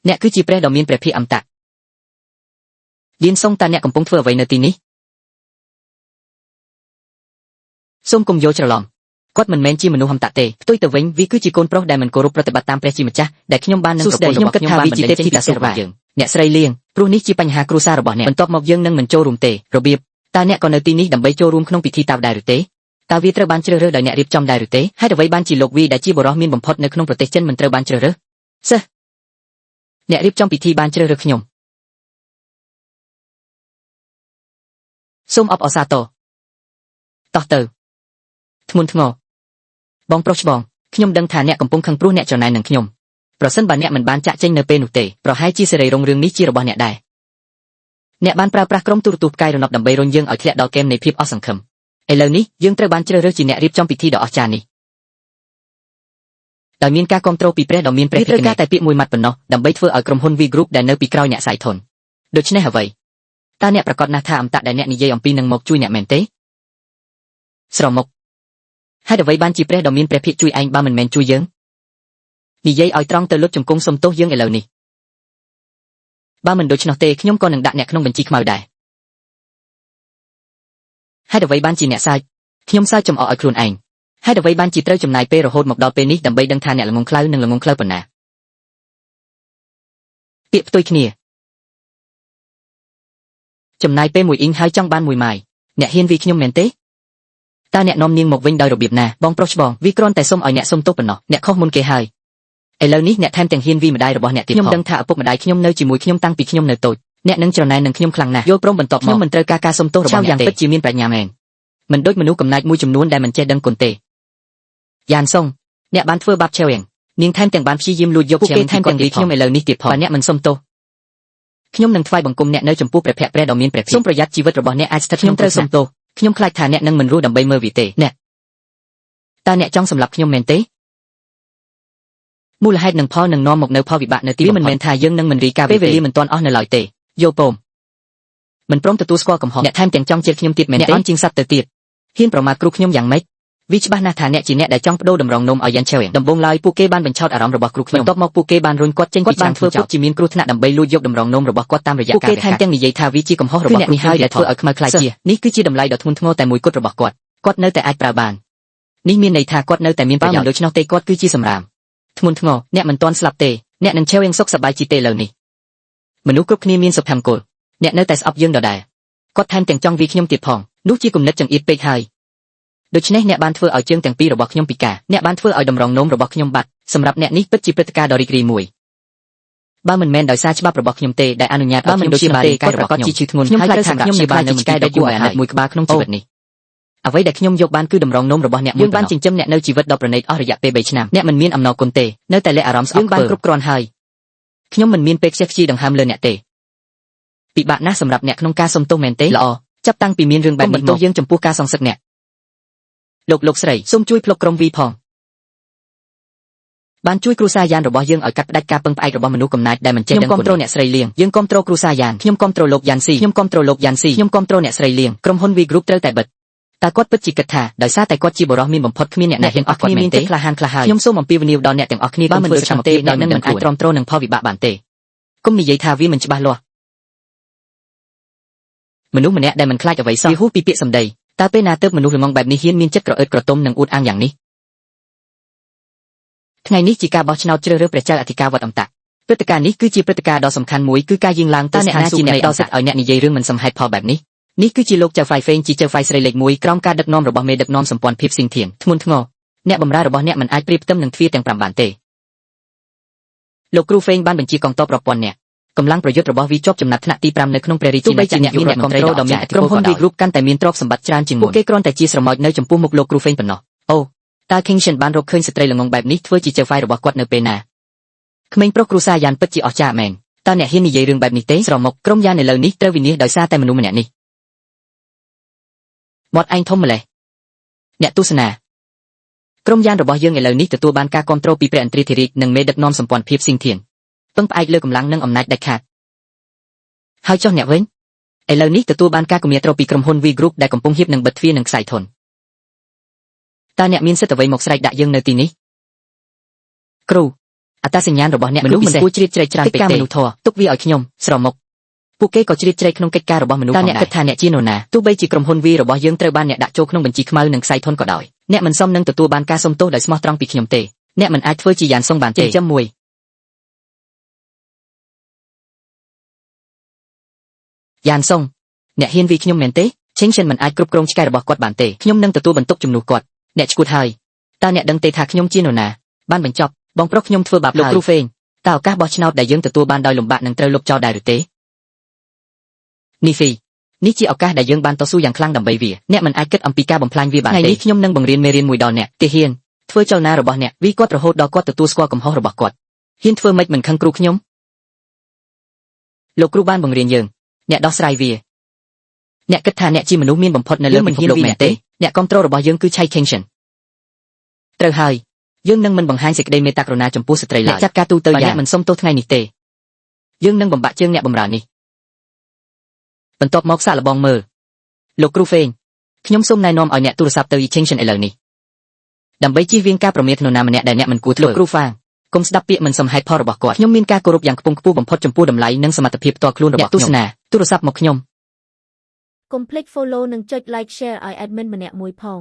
អ្នកគឺជាព្រះដ៏មានព្រះភិក្ខអមតៈឌៀនសុងតើអ្នកកំពុងធ្វើអ្វីនៅទីនេះសូមកុំយល់ច្រឡំគាត់មិនមែនជាមនុស្សហមតៈទេផ្ទុយទៅវិញវាគឺជាកូនប្រុសដែលមិនគោរពប្រតិបត្តិតាមព្រះជាម្ចាស់ដែលខ្ញុំបាននឹងប្រពន្ធរបស់ខ្ញុំបានមិនចេញពីតាសុរបស់យើងអ្នកស្រីលៀងព្រោះនេះជាបញ្ហាគ្រួសាររបស់អ្នកបន្ទាប់មកយើងនឹងមិនចូលរួមទេរបៀបតើអ្នកក៏នៅទីនេះដើម្បីចូលរួមក្នុងពិធីតាវដែរឬទេតើវាត្រូវបានជ្រើសរើសដោយអ្នករៀបចំដែរឬទេហេតុអ្វីបានជាលោកវីដែលជាបុរសមានបំផុតនៅក្នុងប្រទេសចិនមិនត្រូវបានជ្រើសរើសសិស្សអ្នករៀបចំពិធីបានជ្រើសរើសខ្ញុំសូមអបអរសាទរតោះទៅធ្ងន់ធ្ងរបងប្រុសច្បងខ្ញុំដឹងថាអ្នកកំពុងខឹងព្រោះអ្នកច្រណែននឹងខ្ញុំប្រសិនបើអ្នកមិនបានចាក់ចេញនៅពេលនោះទេប្រហែលជាសេរីរុងរឿងនេះជារបស់អ្នកដែរអ្នកបានប្រើប្រាស់ក្រុមទូរទស្សន៍ផ្កាយរណបដើម្បីរុញយើងឲ្យធ្លាក់ដល់ហ្គេមនៃភាពអស់សង្ឃឹមឥឡូវនេះយើងត្រូវបានជ្រើសរើសជាអ្នករៀបចំពិធីដ៏អស្ចារ្យនេះដោយមានការគ្រប់គ្រងពីព្រះដ៏មានព្រះភិក្ខត្រូវការតែពាក្យមួយម៉ាត់ប៉ុណ្ណោះដើម្បីធ្វើឲ្យក្រុមហ៊ុន V Group ដែលនៅពីក្រោយអ្នកសាយធនដូច្នេះអ្វីតើអ្នកប្រកាសណាស់ថាអមតៈដែលអ្នកនិយាយអំពីនឹងមកជួយអ្នកមែនទេស្រមុកហេតុអ្វីបានជាព្រះដ៏មានព្រះភិក្ខជួយឯងបើមិនមែនជួយយើងនិយាយឲ្យត្រង់ទៅលុតជង្គង់សុំទោសយើងឥឡូវនេះបើមិនដូច្នោះទេខ្ញុំក៏នឹងដាក់អ្នកក្នុងបញ្ជីខ្មៅដែរហេតុអ្វីបានជាអ្នកសើចខ្ញុំសើចចំអកឲ្យខ្លួនឯងហេតុអ្វីបានជាត្រូវចំណាយពេលរហូតមកដល់ពេលនេះដើម្បីដឹងថាអ្នកល្ងងខ្លៅនិងល្ងងខ្លៅប៉ុណ្ណាពាក្យផ្ទុយគ្នាចំណាយពេលមួយអ៊ីងហើយចង់បានមួយម៉ាយអ្នកហ៊ានវីខ្ញុំមែនទេតើអ្នកនាំនាងមកវិញដោយរបៀបណាបងប្រុសច្បងវាគ្រាន់តែសុំឲ្យអ្នកសុំទោសប៉ុណ្ណោះអ្នកខុសមុនគេហើយឥឡូវនេះអ្នកថែមទាំងហ៊ានវីម្ដាយរបស់អ្នកទៀតខ្ញុំដឹងថាឪពុកម្ដាយខ្ញុំនៅជាមួយខ្ញុំតាំងពីខ្ញុំនៅតូចអ្នកនឹងច្រណែននឹងខ្ញុំខ្លាំងណាស់យល់ព្រមបន្ទាប់មកខ្ញុំមិនត្រូវការសុំទោសរបស់អ្នកទេយ៉ាងពិតជាមានប្រាជ្ញាមែនមិនដូចមនុស្សកំណាចមួយចំនួនដែលមិនចេះដឹងគុណទេយ៉ានសុងអ្នកបានធ្វើបាបឆេវៀងនាងថែមទាំងបានព្យាយាមលួចយកឆេវៀងថែមទាំងពីខ្ញុំឥឡូវនេះទៀតផងបើអ្នកមិនសុំទោសខ្ញុំនឹងថ្វាយបង្គំអ្នកនៅចំពោះព្រះភ័ក្ត្រព្រះដ៏មានព្រះភិក្ខសូមប្រយ័ត្នជីវិតរបស់អ្នកអាចស្ថិតក្នុងត្រូវសុំទោសខ្ញុំខ្លាចថាអ្នកនឹងមិនរស់ដើម្បីមើលវាទេអ្នកតើអ្នកចង់សម្លាប់ខ្ញុំមែនទេមូលហេតុនិងផលនឹងនាំមកនៅផលវិបាកនៅទីវាមិនមែនថាយើងនឹងមិនរីកាពេលវេលាមិនទាន់អស់នៅឡើយទេយល់ព្រមមិនព្រមទទួលស្គាល់កំហុសអ្នកថែមទាំងចង់ជេរខ្ញុំទៀតមែនទេអ្នកអន់ជាងសត្វទៅទៀតហ៊ានប្រមាថគ្រូខ្ញុំយ៉ាងម៉េចវាច្បាស់ណាស់ថាអ្នកជាអ្នកដែលចង់បដូរតម្រងនោមឲ្យយ៉ាន់ឆេវដំបូងឡើយពួកគេបានបញ្ឆោតអារម្មណ៍របស់គ្រូខ្ញុំបន្ទាប់មកពួកគេបានរុញគាត់ចេញពីបានធ្វើពុតជាមានគ្រោះថ្នាក់ដើម្បីលួចយកតម្រងនោមរបស់គាត់តាមរយៈការពួកគេថែមទាំងនិយាយថាវាជាកំហុសរបស់អ្នកនេះហើយដែលធ្វើឲ្យខ្មៅខ្លាចជានេះគឺជាតម្លៃដ៏ធ្ងន់ធ្ងរតែមួយគត់របស់គាត់នៅតែអាចប្រើបាននេះមានន័យថាគាត់នៅតែមានប្រយោជន៍ដូច្នោះទេគាត់គឺជាសម្រាមធ្ងន់ធ្ងរអ្នកមិនទាន់ស្លាប់ទេអ្នកនឹងឆេវយ៉ាងសុខសប្បាយជីទេឥឡូវនេះមនុស្សគ្រប់គ្នាមានសុភមង្គលអ្នកនៅតែស្អប់យើងដដែលគាត់ថែមទាំងចង់វាខ្ញុំទៀតផងនោះជាគំនិតចង្អៀតពេកហើយដូច្នេះអ្នកបានធ្វើឲ្យជើងទាំងពីររបស់ខ្ញុំពិការអ្នកបានធ្វើឲ្យតម្រងនោមរបស់ខ្ញុំបាត់សម្រាប់អ្នកនេះពិតជាព្រឹត្តិការណ៍ដ៏រីករាយមួយបើមិនមែនដោយសារច្បាប់របស់ខ្ញុំទេដែលអនុញ្ញាតឲ្យខ្ញុំជាបារីកាយរបស់ខ្ញុំជាឈឺធ្ងន់ហើយត្រូវសម្រាប់ខ្ញុំនៅបាននៅឆ្កែដ៏គួរឲ្យអាណិតមួយក្បាលក្នុងជីវិតនេះអ្វីដែលខ្ញុំយកបានគឺតម្រងនោមរបស់អ្នកយើងបានចិញ្ចឹមអ្នកនៅជីវិតដ៏ប្រណីតអស់រយៈពេល3ឆ្នាំអ្នកមិនមានអំណរគុណទេនៅតែលាក់អារម្មណ៍ស្អប់យើងបានគ្រប់គ្រាន់ហើយខ្ញុំមិនមានពេលខ្ជិះខ្ជាយដង្ហើមលើអ្នកទេពិបាកណាស់សម្រាប់អ្នកក្នុងការសុំទោសមែនទេល្អចាប់តាំងពីមានរឿងបែបនេះមកយើងចំពោះការសងសឹកអ្នកលោកស្រីសូមជួយភ្លុកក្រុម V ផងបានជួយគ្រួសារយ៉ានរបស់យើងឲ្យកាត់ផ្ដាច់ការពឹងផ្អែករបស់មនុស្សកំណាចដែលមិនចេះដឹងគុណខ្ញុំគ្រប់គ្រងអ្នកស្រីលៀងយើងគ្រប់គ្រងគ្រួសារយ៉ានខ្ញុំគ្រប់គ្រងលោកយ៉ានស៊ីខ្ញុំគ្រប់គ្រងលោកយ៉ានស៊ីខ្ញុំគ្រប់គ្រងអ្នកស្រីលៀងក្រុមហ៊ុន V Group ត្រូវតែបិទតើគាត់ពិតជាគិតថាដោយសារតែគាត់ជាបរិសុទ្ធមានបំផុតគ្មានអ្នកណាហ៊ានអស់គ្នាមានទេក្លាហានខ្លះហើយខ្ញុំសូមអំពាវនាវដល់អ្នកទាំងអស់គ្នាបើមិនធ្វើឆ្នាំទេអ្នកនឹងមិនអាចទ្រាំទ្រនឹងផលវិបាកបានទេគុំនិយាយថាវាមិនច្បាស់លាស់មនុស្សម្នាក់ដែលមិនខ្លាចអ្វីសោះវាហួសពីពាក្យសម្ដីតើពេលណាទើបមនុស្សល្ងងបែបនេះហ៊ានមានចិត្តក្រអឺតក្រទុំនិងអួតអាងយ៉ាងនេះថ្ងៃនេះជាការបោះឆ្នោតជ្រើសរើសព្រះចៅអធិការវត្តអមតៈព្រឹត្តិការណ៍នេះគឺជាព្រឹត្តិការណ៍ដ៏សំខាន់មួយគឺការយាងឡើងទៅអ្នកណាជាអ្នកដោះសិទ្ធឲ្យអ្នកនិយាយរឿងមិនសមហេតុផលបែបនេះនេះគឺជាលោកចៅហ្វៃហ្វេងជាចៅហ្វៃស្រីលេខ1ក្រោមការដឹកនាំរបស់មេដឹកនាំសម្ព័ន្ធភាពស៊ីងធៀងធ្ងន់ធ្ងរអ្នកបម្រើរបស់អ្នកមិនអាចប្រៀបផ្ទឹមនឹងទ្វារទាំង5បានទេលោកគ្រូហ្វេងបានបញ្ជាកងទ័ពប្រព័ន្ធអ្នកកម្លាំងប្រយុទ្ធរបស់វាជាប់ចំណាត់ថ្នាក់ទី5នៅក្នុងព្រះរាជាណាចក្រអ្នកមានអ្នកគ្រប់គ្រងដ៏មានឥទ្ធិពលក្រុមហ៊ុន V Group កាន់តែមានទ្រព្យសម្បត្តិច្រើនជាងមុនពួកគេគ្រាន់តែជាស្រមោចនៅចំពោះមុខលោកគ្រូហ្វេងប៉ុណ្ណោះអូតើ King Shen បានរកឃើញស្ត្រីល្ងងបែបនេះធ្វើជាចៅហ្វាយរបស់គាត់នៅពេលណាក្មេងប្រុសគ្រូសាយ៉ានពិតជាអស្ចារ្យមែនតើអ្នកហ៊ាននិយាយរឿងបែបនេះទេស្រមុកក្រុមយ៉ានឥឡូវនេះត្រូវវិនិច្ឆ័យដោយសារតែមនុស្សម្នាក់នេះមាត់ឯងធំម្លេះអ្នកទស្សនាក្រុមយ៉ានរបស់យើងឥឡូវនេះទទួលបានការគ្រប់គ្រងពីព្រះឥន្ទ្រាធិរាជនិងមេដឹកនាំសម្ព័ន្ធភាពស៊ីងធៀងពឹងផ្អែកលើកម្លាំងនិងអំណាចដាច់ខាតហើយចុះអ្នកវិញឥឡូវនេះទទួលបានការគាំទ្រពីក្រុមហ៊ុន V Group ដែលកំពុងហៀបនឹងបិទទ្វារនិងខ្សែធនតើអ្នកមានសិទ្ធិអ្វីមកស្រែកដាក់យើងនៅទីនេះគ្រូ អត្តសញ្ញាណរបស់អ្នកមនុស្សមិនគួរជ្រៀតជ្រែកច្រើនពេកទេមនុស្សធម៌ទុកវាឲ្យខ្ញុំស្រមុកពួកគេក៏ជ្រៀតជ្រែកក្នុងកិច្ចការរបស់មនុស្សផងដែរតើអ្នកគិតថាអ្នកជានរណាទោះបីជាក្រុមហ៊ុនវីរបស់យើងត្រូវបានអ្នកដាក់ចូលក្នុងបញ្ជីខ្មៅនិងខ្សែធនក៏ដោយអ្នកមិនសមនឹងទទួលបានការសុំទោសដោយស្មោះត្រង់ពីខ្ញុំទេអ្នកមិនអាចធ្វើជាយ៉ានសុងបានទេចាំមួយយ៉ានសុងអ្នកហ៊ានវីខ្ញុំមែនទេឈិនមិនអាចគ្រប់គ្រងឆ្កែរបស់គាត់បានទេខ្ញុំនឹងទទួលបន្ទុកជំនួសគាត់អ្នកឈួតហើយតើអ្នកដឹងទេថាខ្ញុំជានរណាបានបញ្ចប់បងប្រុសខ្ញុំធ្វើបាបលោកគ្រូហ្វេងតើឱកាសបោះឆ្នោតដែលយើងទទួលបានដោយលំបាកនឹងត្រូវលុបចោលដែរឬទេនេះហ្វីនេះជាឱកាសដែលយើងបានតស៊ូយ៉ាងខ្លាំងដើម្បីវាអ្នកមិនអាចគិតអំពីការបំផ្លាញវាបានទេថ្ងៃនេះខ្ញុំនឹងបង្រៀនមេរៀនមួយដល់អ្នកទាហានធ្វើចលនារបស់អ្នកវាគាត់រហូតដល់គាត់ទទួលស្គាល់កំហុសរបស់គាត់ហ៊ានធ្វើម៉េចមិនខឹងគ្រូខ្ញុំលោកគ្រូបានបង្រៀនយើងអ្នកដោះស្រាយវាអ្នកគិតថាអ្នកជាមនុស្សមានបំផុតនៅលើពិភពលោកមែនទេអ្នកគ្រប់គ្រងរបស់យើងគឺឆៃខេងសិនត្រូវហើយយើងនឹងមិនបង្ហាញសេចក្តីមេត្តាករុណាចំពោះស្ត្រីឡើយចាត់ការទូទៅយ៉ាងមិនសុំទោសថ្ងៃនេះទេយើងនឹងបំបាក់ជើងអ្នកបម្រើនេះបន្ទាប់មកសាកល្បងមើលលោកគ្រូហ្វេងខ្ញុំសូមណែនាំឲ្យអ្នកទូរស័ព្ទទៅយីឆេងសិនឥឡូវនេះដើម្បីជៀសវាងការប្រមាថនរណាម្នាក់ដែលអ្នកមិនគួរធ្វើលោកគ្រូហ្វាងកុំស្ដាប់ពាក្យមិនសមហេតុផលរបស់គាត់ខ្ញុំមានការគោរពយ៉ាងខ្ពង់ខ្ពស់បំផុតចំពោះតម្លៃនិងសមត្ថភាពផ្ទាល់ខ្លួនរបស់ខ្ញុំទស្សនាទូរស័ព្ទមកខ្ញុំកុំភ្លេច follow និងចុច like share ឲ្យ admin ម្នាក់មួយផង